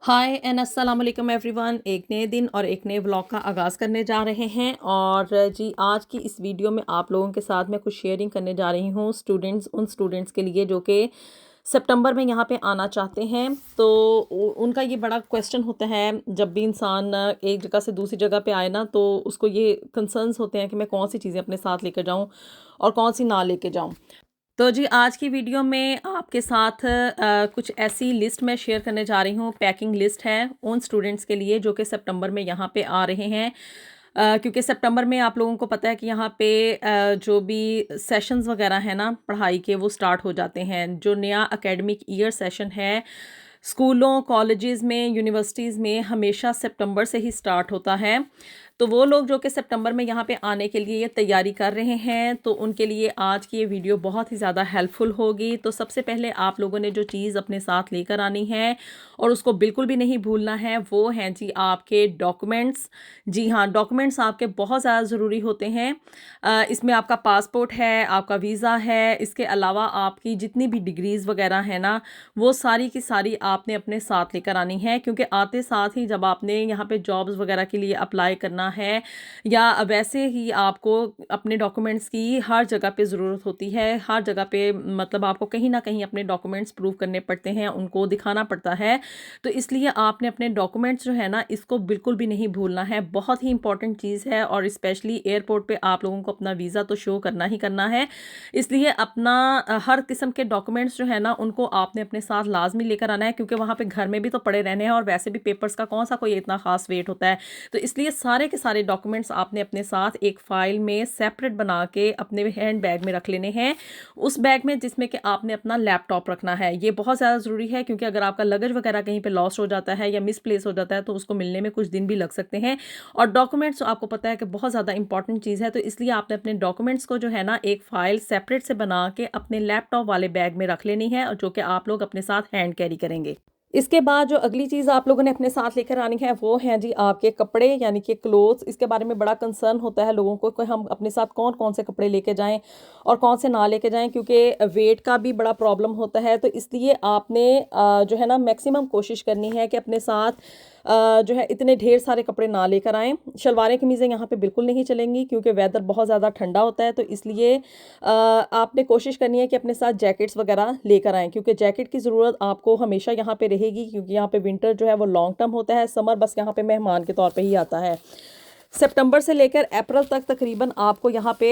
हाय and अस्सलाम वालेकुम everyone. एक नए दिन और एक नए व्लॉग का आगाज़ करने जा रहे हैं। और जी आज की इस वीडियो में आप लोगों के साथ मैं कुछ शेयरिंग करने जा रही हूँ उन स्टूडेंट्स के लिए जो कि सितंबर में यहाँ पे आना चाहते हैं। तो उनका ये बड़ा क्वेश्चन होता है, जब भी इंसान एक जगह से दूसरी जगह पे आए ना, तो उसको ये कंसर्न्स होते हैं कि मैं कौन सी चीज़ें अपने साथ लेकर जाऊँ और कौन सी ना लेके जाऊँ। तो जी आज की वीडियो में आपके साथ कुछ ऐसी लिस्ट मैं शेयर करने जा रही हूँ। पैकिंग लिस्ट है उन स्टूडेंट्स के लिए जो कि सितंबर में यहाँ पे आ रहे हैं। क्योंकि सितंबर में आप लोगों को पता है कि यहाँ पे जो भी सेशंस वगैरह है ना पढ़ाई के, वो स्टार्ट हो जाते हैं। जो नया एकेडमिक ईयर सेशन है स्कूलों, कॉलेजेस में, यूनिवर्सिटीज़ में हमेशा सितंबर से ही स्टार्ट होता है। तो वो लोग जो कि सितंबर में यहाँ पे आने के लिए ये तैयारी कर रहे हैं, तो उनके लिए आज की ये वीडियो बहुत ही ज़्यादा हेल्पफुल होगी। तो सबसे पहले आप लोगों ने जो चीज़ अपने साथ लेकर आनी है और उसको बिल्कुल भी नहीं भूलना है, वो हैं जी आपके डॉक्यूमेंट्स। जी हाँ, डॉक्यूमेंट्स आपके बहुत ज़्यादा ज़रूरी होते हैं। इसमें आपका पासपोर्ट है, आपका वीज़ा है, इसके अलावा आपकी जितनी भी डिग्रीज़ वगैरह है ना, वो सारी की सारी आपने अपने साथ लेकर आनी है। क्योंकि आते साथ ही जब आपने यहाँ पे जॉब्स वगैरह के लिए अप्लाई करना है, या वैसे ही आपको अपने डॉक्यूमेंट्स की हर जगह पे ज़रूरत होती है। हर जगह पे मतलब आपको कहीं ना कहीं अपने डॉक्यूमेंट्स प्रूव करने पड़ते हैं, उनको दिखाना पड़ता है। तो इसलिए आपने अपने डॉक्यूमेंट्स जो है ना, इसको बिल्कुल भी नहीं भूलना है। बहुत ही इंपॉर्टेंट चीज़ है। और स्पेशली एयरपोर्ट पे आप लोगों को अपना वीज़ा तो शो करना ही करना है। इसलिए अपना हर किस्म के डॉक्यूमेंट्स जो है ना, उनको आपने अपने साथ लाजमी लेकर आना है। क्योंकि वहाँ पे घर में भी तो पड़े रहने हैं और वैसे भी पेपर्स का कौन सा कोई इतना खास वेट होता है। तो इसलिए सारे के सारे डॉक्यूमेंट्स आपने अपने साथ एक फाइल में सेपरेट बना के अपने हैंड बैग में रख लेने हैं। उस बैग में जिसमें कि आपने अपना लैपटॉप रखना है। ये बहुत ज़्यादा ज़रूरी है, क्योंकि अगर आपका लगेज वगैरह कहीं पे लॉस्ट हो जाता है या मिसप्लेस हो जाता है, तो उसको मिलने में कुछ दिन भी लग सकते हैं। और डॉक्यूमेंट्स आपको पता है कि बहुत ज़्यादा इंपॉर्टेंट चीज़ है। तो इसलिए आपने अपने डॉक्यूमेंट्स को जो है ना, एक फाइल सेपरेट से बना के अपने लैपटॉप वाले बैग में रख लेनी है, और जो कि आप लोग अपने साथ हैंड कैरी करेंगे। इसके बाद जो अगली चीज़ आप लोगों ने अपने साथ लेकर आनी है, वो हैं जी आपके कपड़े, यानी कि क्लोथ्स। इसके बारे में बड़ा कंसर्न होता है लोगों को कि हम अपने साथ कौन कौन से कपड़े लेके जाएं और कौन से ना लेके जाएं, क्योंकि वेट का भी बड़ा प्रॉब्लम होता है। तो इसलिए आपने जो है ना, मैक्सिमम कोशिश करनी है कि अपने साथ जो है इतने ढेर सारे कपड़े ना लेकर आएँ। शलवारें कमीज़ें यहाँ पे बिल्कुल नहीं चलेंगी, क्योंकि वेदर बहुत ज़्यादा ठंडा होता है। तो इसलिए आपने कोशिश करनी है कि अपने साथ जैकेट्स वगैरह लेकर आएँ, क्योंकि जैकेट की ज़रूरत आपको हमेशा यहाँ पे रहेगी। क्योंकि यहाँ पे विंटर जो है वो लॉन्ग टर्म होता है, समर बस यहाँ पे मेहमान के तौर पे ही आता है। सितंबर से लेकर अप्रैल तक तकरीबन आपको यहाँ पे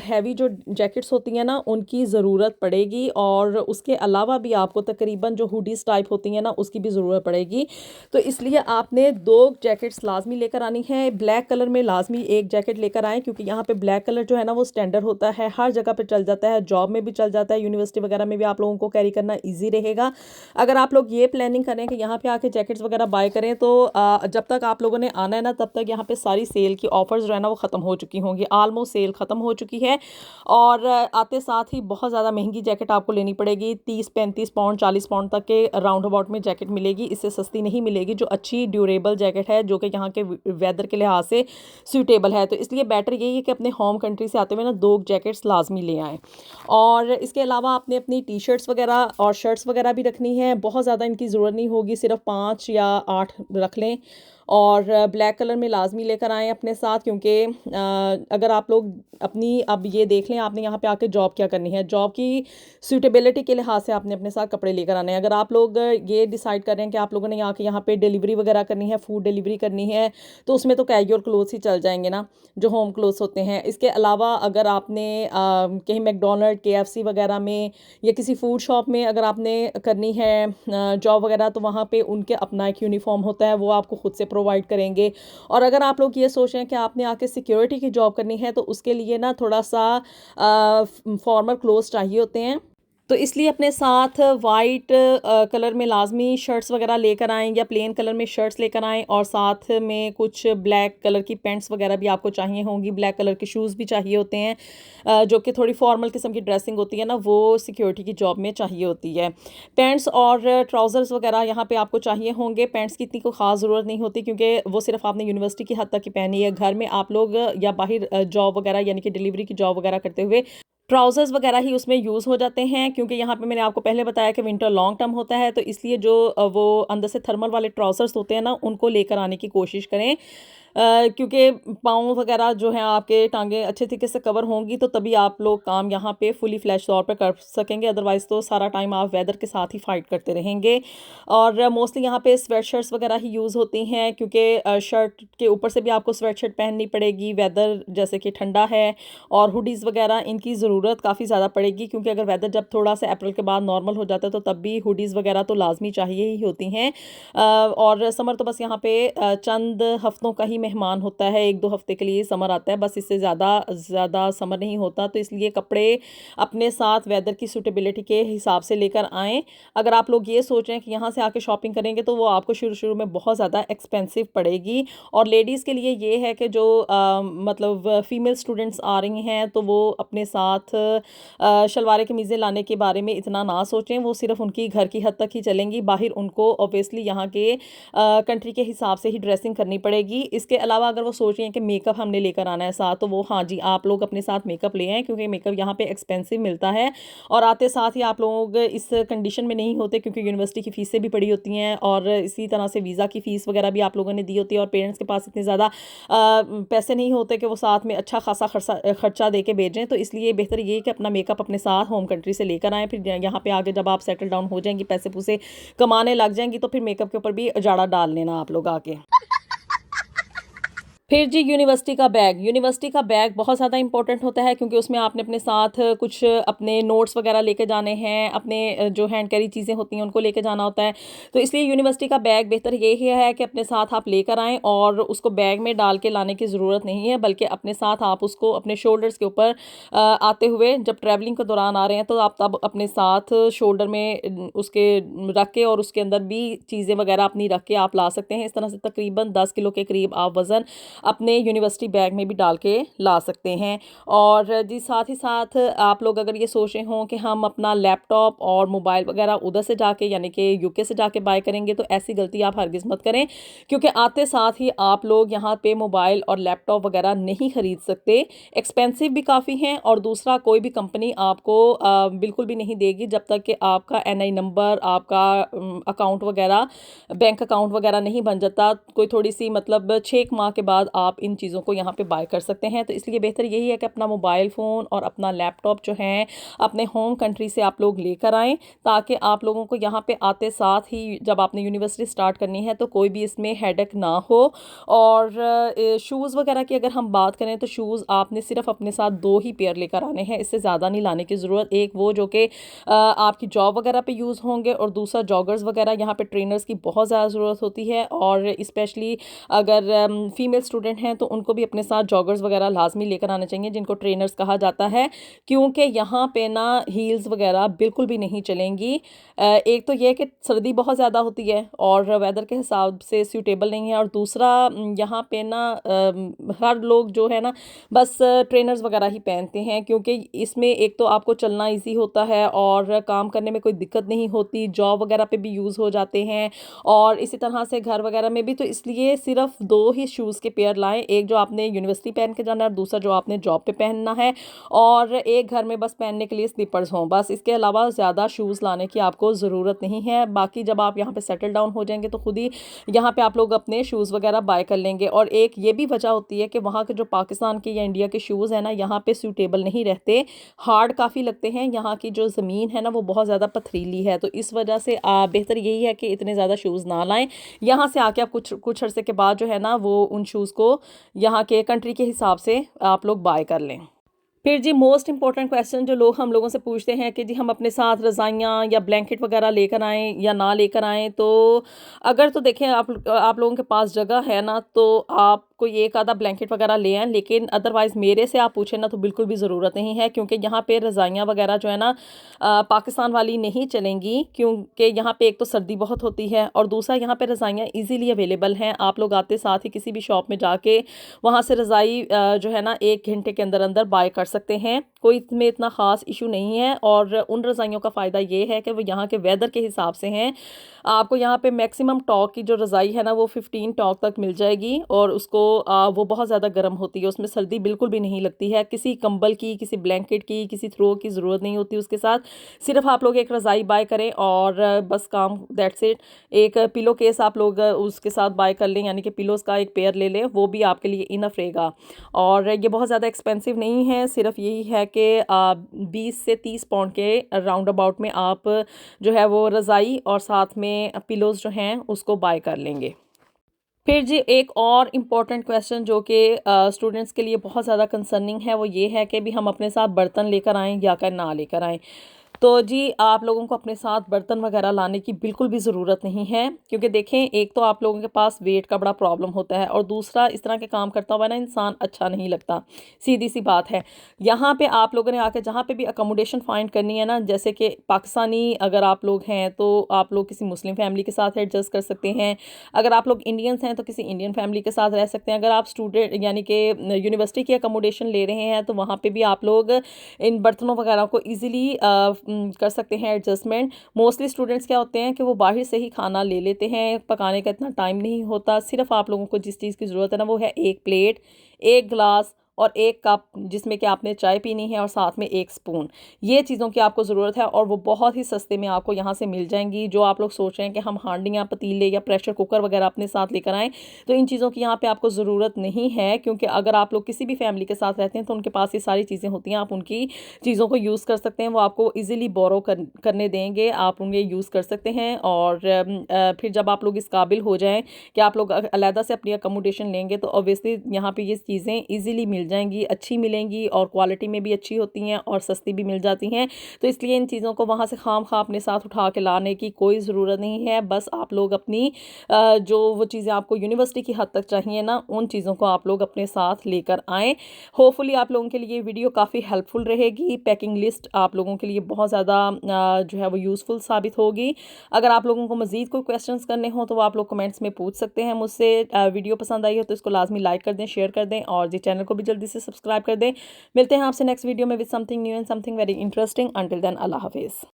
हैवी जो जैकेट्स होती हैं ना, उनकी ज़रूरत पड़ेगी। और उसके अलावा भी आपको तकरीबन जो हुडीज़ टाइप होती हैं ना, उसकी भी ज़रूरत पड़ेगी। तो इसलिए आपने 2 जैकेट्स लाजमी लेकर आनी है। ब्लैक कलर में लाजमी एक जैकेट लेकर आएँ, क्योंकि यहाँ पे ब्लैक कलर जो है ना, वो स्टैंडर्ड होता है, हर जगह पे चल जाता है, जॉब में भी चल जाता है, यूनिवर्सिटी वगैरह में भी आप लोगों को कैरी करना ईजी रहेगा। अगर आप लोग ये प्लानिंग करें कि यहाँ पे आके जैकेट्स वगैरह बाय करें, तो जब तक आप लोगों ने आना है ना, तब तक यहाँ पे सारी सेल की ऑफर्स जो है ना, वो ख़त्म हो चुकी होंगी। ऑलमोस्ट सेल ख़त्म हो चुकी है। और आते साथ ही बहुत ज़्यादा महंगी जैकेट आपको लेनी पड़ेगी। 30-35 पाउंड 40 पाउंड तक के राउंड अबाउट में जैकेट मिलेगी, इससे सस्ती नहीं मिलेगी। जो अच्छी ड्यूरेबल जैकेट है, जो कि यहाँ के वेदर के लिहाज से सूटेबल है। तो इसलिए बेटर यही है कि अपने होम कंट्री से आते हुए ना 2 जैकेट्स लाजमी ले आएँ। और इसके अलावा आपने अपनी टी शर्ट्स वगैरह और शर्ट्स वगैरह भी रखनी है। बहुत ज़्यादा इनकी ज़रूरत नहीं होगी, सिर्फ 5 या 8 रख लें। और ब्लैक कलर में लाजमी लेकर आएँ अपने साथ, क्योंकि अगर आप लोग अपनी अब ये देख लें, आपने यहाँ पे आके जॉब क्या करनी है, जॉब की सूटेबिलिटी के लिहाज से आपने अपने साथ कपड़े लेकर आने हैं। अगर आप लोग ये डिसाइड कर रहे हैं कि आप लोगों ने आके यहाँ पे डिलीवरी वगैरह करनी है, फूड डिलीवरी करनी है, तो उसमें तो कैजुअल क्लोथ्स ही चल जाएंगे ना, जो होम क्लोथ्स होते हैं। इसके अलावा अगर आपने कहीं मैकडोनल्ड, KFC वगैरह में या किसी फूड शॉप में अगर आपने करनी है जॉब वगैरह, तो वहाँ पे उनके अपना एक यूनिफॉर्म होता है, वो आपको खुद से प्रोवाइड करेंगे। और अगर आप लोग ये सोच रहे हैं कि आपने आके सिक्योरिटी की जॉब करनी है, तो उसके लिए ना थोड़ा सा फॉर्मल क्लोथ्स चाहिए होते हैं। तो इसलिए अपने साथ वाइट कलर में लाजमी शर्ट्स वगैरह लेकर आएँ, या प्लेन कलर में शर्ट्स लेकर आएँ। और साथ में कुछ ब्लैक कलर की पैंट्स वगैरह भी आपको चाहिए होंगी। ब्लैक कलर के शूज़ भी चाहिए होते हैं, जो कि थोड़ी फॉर्मल किस्म की ड्रेसिंग होती है ना, वो सिक्योरिटी की जॉब में चाहिए होती है। पैंट्स और ट्राउज़र्स वगैरह यहाँ पे आपको चाहिए होंगे। पैंट्स की इतनी कोई ख़ास ज़रूरत नहीं होती, क्योंकि वो सिर्फ आपने यूनिवर्सिटी की हद तक ही पहनी है। घर में आप लोग या बाहर जॉब वगैरह यानी कि डिलीवरी की जॉब वगैरह करते हुए ट्राउज़र्स वगैरह ही उसमें यूज़ हो जाते हैं, क्योंकि यहाँ पे मैंने आपको पहले बताया कि विंटर लॉन्ग टर्म होता है, तो इसलिए जो वो अंदर से थर्मल वाले ट्राउज़र्स होते हैं ना, उनको लेकर आने की कोशिश करें। क्योंकि पाँव वगैरह जो हैं आपके टांगें अच्छे तरीके से कवर होंगी, तो तभी आप लोग काम यहाँ पे फुली फ्लैश तौर पे कर सकेंगे, अदरवाइज़ तो सारा टाइम आप वेदर के साथ ही फाइट करते रहेंगे। और मोस्टली यहाँ पे स्वेट शर्ट्स वगैरह ही यूज़ होती हैं, क्योंकि शर्ट के ऊपर से भी आपको स्वेट शर्ट पहननी पड़ेगी, वेदर जैसे कि ठंडा है, और हुडीज़ वगैरह इनकी ज़रूरत काफ़ी ज़्यादा पड़ेगी, क्योंकि अगर वेदर जब थोड़ा सा अप्रैल के बाद नॉर्मल हो जाता है तो तब भी हुडीज़ वगैरह तो लाजमी चाहिए ही होती हैं। और समर तो बस यहाँ पे चंद हफ्तों का ही मेहमान होता है, 1-2 हफ्ते के लिए समर आता है, बस इससे ज़्यादा समर नहीं होता, तो इसलिए कपड़े अपने साथ वेदर की सूटेबिलिटी के हिसाब से लेकर आएँ। अगर आप लोग ये सोच रहे हैं कि यहाँ से आके शॉपिंग करेंगे तो वो आपको शुरू-शुरू में बहुत ज़्यादा एक्सपेंसिव पड़ेगी। और लेडीज़ के लिए ये है कि जो मतलब फ़ीमेल स्टूडेंट्स आ रही हैं, तो वो अपने साथ शलवारें कमीज़ें लाने के बारे में इतना ना सोचें, वो सिर्फ़ उनकी घर की हद तक ही चलेंगी, बाहर उनको ऑब्वियसली यहाँ के कंट्री के हिसाब से ही ड्रेसिंग करनी पड़ेगी। इसके अलावा अगर वो सोच रही हैं कि मेकअप हमने लेकर आना है साथ, तो वो हाँ जी, आप लोग अपने साथ मेकअप ले आएँ, क्योंकि मेकअप यहाँ पे एक्सपेंसिव मिलता है। और आते साथ ही आप लोग इस कंडीशन में नहीं होते, क्योंकि यूनिवर्सिटी की फ़ीसें भी बड़ी होती हैं, और इसी तरह से वीज़ा की फ़ीस वगैरह भी आप लोगों ने दी होती है, और पेरेंट्स के पास इतने ज़्यादा पैसे नहीं होते कि वो साथ में अच्छा खासा खर्चा दे के भेजें। तो इसलिए बेहतर ये है कि अपना मेकअप अपने साथ होम कंट्री से लेकर आएँ। फिर यहाँ पे आगे जब आप सेटल डाउन हो जाएंगी, पैसे पूसे कमाने लग जाएंगी, तो फिर मेकअप के ऊपर भी उजाड़ा डाल लेना आप लोग आके। फिर जी यूनिवर्सिटी का बैग बहुत ज़्यादा इंपॉर्टेंट होता है, क्योंकि उसमें आपने अपने साथ कुछ अपने नोट्स वगैरह लेके जाने हैं, अपने जो हैंड कैरी चीज़ें होती हैं उनको लेके जाना होता है। तो इसलिए यूनिवर्सिटी का बैग बेहतर यही है कि अपने साथ आप लेकर आएँ, और उसको बैग में डाल के लाने की ज़रूरत नहीं है, बल्कि अपने साथ आप उसको अपने शोल्डर्स के ऊपर आते हुए जब ट्रैवलिंग के दौरान आ रहे हैं, तो आप तब अपने साथ शोल्डर में उसके रख के, और उसके अंदर भी चीज़ें वगैरह अपनी रख के आप ला सकते हैं। इस तरह से तकरीबन 10 किलो के करीब आप वज़न अपने यूनिवर्सिटी बैग में भी डाल के ला सकते हैं। और जी साथ ही साथ आप लोग अगर ये सोच रहे हों कि हम अपना लैपटॉप और मोबाइल वगैरह उधर से जाके, यानी कि यूके से जाके बाय करेंगे, तो ऐसी गलती आप हरगिज़ मत करें, क्योंकि आते साथ ही आप लोग यहाँ पे मोबाइल और लैपटॉप वगैरह नहीं ख़रीद सकते। एक्सपेंसिव भी काफ़ी हैं, और दूसरा कोई भी कंपनी आपको बिल्कुल भी नहीं देगी जब तक कि आपका NI नंबर, आपका अकाउंट वगैरह, बैंक अकाउंट वगैरह नहीं बन जाता। कोई थोड़ी सी मतलब 6 माह के बाद आप इन चीज़ों को यहाँ पे बाय कर सकते हैं। तो इसलिए बेहतर यही है कि अपना मोबाइल फ़ोन और अपना लैपटॉप जो है अपने होम कंट्री से आप लोग लेकर आएँ, ताकि आप लोगों को यहाँ पे आते साथ ही जब आपने यूनिवर्सिटी स्टार्ट करनी है तो कोई भी इसमें हेडेक ना हो। और शूज़ वगैरह की अगर हम बात करें, तो शूज़ आपने सिर्फ अपने साथ 2 ही पेयर लेकर आने हैं, इससे ज़्यादा नहीं लाने की ज़रूरत। एक वो जो कि आपकी जॉब वगैरह पे यूज़ होंगे, और दूसरा जॉगर्स वगैरह, यहाँ पे ट्रेनर्स की बहुत ज़्यादा ज़रूरत होती है, और स्पेशली अगर फीमेल स्टूडेंट हैं तो उनको भी अपने साथ जॉगर्स वगैरह लाजमी लेकर आने चाहिए, जिनको ट्रेनर्स कहा जाता है, क्योंकि यहाँ पे ना हील्स वगैरह बिल्कुल भी नहीं चलेंगी। एक तो ये कि सर्दी बहुत ज़्यादा होती है और वेदर के हिसाब से सूटेबल नहीं है, और दूसरा यहाँ पे ना हर लोग जो है ना बस ट्रेनर्स वगैरह ही पहनते हैं, क्योंकि इसमें एक तो आपको चलना ईजी होता है, और काम करने में कोई दिक्कत नहीं होती, जॉब वगैरह पे भी यूज़ हो जाते हैं, और इसी तरह से घर वगैरह में भी। तो इसलिए सिर्फ 2 ही शूज़ के पेयर लाएं, एक जो आपने यूनिवर्सिटी पहन के जाना है, और दूसरा जो आपने जॉब पे पहनना है, और एक घर में बस पहनने के लिए स्लीपर्स हों बस। इसके अलावा ज़्यादा शूज़ लाने की आपको ज़रूरत नहीं है। बाकी जब आप यहाँ पे सेटल डाउन हो जाएंगे तो खुद ही यहाँ पे आप लोग अपने शूज़ वगैरह बाय कर लेंगे। और एक ये भी वजह होती है कि वहाँ के जो पाकिस्तान के या इंडिया के शूज़ हैं ना, यहाँ पे सूटेबल नहीं रहते, हार्ड काफ़ी लगते हैं। यहाँ की जो ज़मीन है ना वो बहुत ज़्यादा पथरीली है, तो इस वजह से बेहतर यही है कि इतने ज़्यादा शूज़ ना लाएं। यहाँ से आके आप कुछ अरसे के बाद जो है ना वो उन शूज़ को यहाँ के कंट्री के हिसाब से आप लोग बाय कर लें। फिर जी मोस्ट इंपॉर्टेंट क्वेश्चन जो लोग हम लोगों से पूछते हैं कि जी हम अपने साथ रज़ाइयाँ या ब्लैंकेट वगैरह लेकर आएँ या ना लेकर आएँ। तो अगर तो देखें आप लोगों के पास जगह है ना, तो आप कोई एक आधा ब्लैंकेट वगैरह ले आएँ, लेकिन अदरवाइज़ मेरे से आप पूछें ना तो बिल्कुल भी ज़रूरत नहीं है, क्योंकि यहाँ पे रज़ाइयाँ वगैरह जो है ना पाकिस्तान वाली नहीं चलेंगी, क्योंकि यहाँ पे एक तो सर्दी बहुत होती है, और दूसरा यहाँ पे रज़ाइयाँ ईज़िली अवेलेबल हैं। आप लोग आते साथ ही किसी भी शॉप में जाके वहाँ से रज़ाई जो है ना 1 घंटे के अंदर अंदर बाय कर सकते हैं, कोई इसमें इतना ख़ास इशू नहीं है। और उन रज़ाइयों का फ़ायदा ये है कि वो यहाँ के वेदर के हिसाब से हैं। आपको यहाँ पे मैक्सिमम टॉक की जो रज़ाई है ना वो 15 टॉक तक मिल जाएगी, और उसको वो बहुत ज़्यादा गर्म होती है, उसमें सर्दी बिल्कुल भी नहीं लगती है। किसी कंबल की, किसी ब्लैंकेट की, किसी थ्रो की ज़रूरत नहीं होती उसके साथ। सिर्फ आप लोग एक रज़ाई बाय करें और बस काम, दैट्स इट। एक पिलो केस आप लोग उसके साथ बाय कर लें, यानी कि पिलोज़ का एक पेयर ले लें, वो भी आपके लिए इनफ रहेगा। और ये बहुत ज़्यादा एक्सपेंसिव नहीं है, सिर्फ यही है कि 20 से 30 पाउंड के राउंड अबाउट में आप जो है वो रज़ाई और साथ में पिलोज़ जो हैं उसको बाय कर लेंगे। फिर जी एक और इम्पॉर्टेंट क्वेश्चन जो कि स्टूडेंट्स के लिए बहुत ज़्यादा कंसर्निंग है, वो ये है कि भी हम अपने साथ बर्तन लेकर आएँ या कि ना लेकर आएँ। तो जी आप लोगों को अपने साथ बर्तन वगैरह लाने की बिल्कुल भी ज़रूरत नहीं है, क्योंकि देखें एक तो आप लोगों के पास वेट का बड़ा प्रॉब्लम होता है और दूसरा इस तरह के काम करता हुआ ना इंसान अच्छा नहीं लगता, सीधी सी बात है। यहाँ पे आप लोगों ने आके जहाँ पे भी अकोमोडेशन फाइंड करनी है ना, जैसे कि पाकिस्तानी अगर आप लोग हैं तो आप लोग किसी मुस्लिम फैमिली के साथ एडजस्ट कर सकते हैं। अगर आप लोग इंडियंस हैं तो किसी इंडियन फैमिली के साथ रह सकते हैं। अगर आप स्टूडेंट यानी कि यूनिवर्सिटी की अकोमोडेशन ले रहे हैं तो वहाँ पे भी आप लोग इन बर्तनों वगैरह को ईजिली कर सकते हैं एडजस्टमेंट। मोस्टली स्टूडेंट्स क्या होते हैं कि वो बाहर से ही खाना ले लेते हैं, पकाने का इतना टाइम नहीं होता। सिर्फ आप लोगों को जिस चीज़ की ज़रूरत है ना, वो है एक प्लेट, एक गिलास और एक कप जिसमें कि आपने चाय पीनी है और साथ में एक स्पून। ये चीज़ों की आपको ज़रूरत है और वो बहुत ही सस्ते में आपको यहाँ से मिल जाएंगी। जो आप लोग सोच रहे हैं कि हम हांडियाँ, पतीले या प्रेशर कुकर वगैरह अपने साथ लेकर आएँ, तो इन चीज़ों की यहाँ पे आपको ज़रूरत नहीं है, क्योंकि अगर आप लोग किसी भी फैमिली के साथ रहते हैं तो उनके पास ये सारी चीज़ें होती हैं। आप उनकी चीज़ों को यूज़ कर सकते हैं, वो आपको ईजिली बोरो करने देंगे, आप उन्हें यूज़ कर सकते हैं। और फिर जब आप लोग इस काबिल हो जाएँ कि आप लोग अलहदा से अपनी अकोमोडेशन लेंगे, तो ऑब्वियसली यहाँ पे ये चीज़ें ईजिली मिल जाएंगी, अच्छी मिलेंगी और क्वालिटी में भी अच्छी होती हैं और सस्ती भी मिल जाती हैं। तो इसलिए इन चीज़ों को वहाँ से खामखा अपने साथ उठा के लाने की कोई ज़रूरत नहीं है। बस आप लोग अपनी जो वो चीज़ें आपको यूनिवर्सिटी की हद तक चाहिए ना, उन चीज़ों को आप लोग अपने साथ लेकर आएँ। होपफुली आप लोगों के लिए वीडियो काफ़ी हेल्पफुल रहेगी। पैकिंग लिस्ट आप लोगों के लिए बहुत ज़्यादा जो है वो यूज़फुल साबित होगी। अगर आप लोगों को मज़ीद कोई क्वेश्चंस करने हो तो वो आप लोग कमेंट्स में पूछ सकते हैं मुझसे। वीडियो पसंद आई हो तो इसको लाजमी लाइक कर दें, शेयर कर दें और जी चैनल को भी जल्दी से सब्सक्राइब कर दें। मिलते हैं आपसे नेक्स्ट वीडियो में with something new and something very interesting. Until then अल्लाह हाफिज़।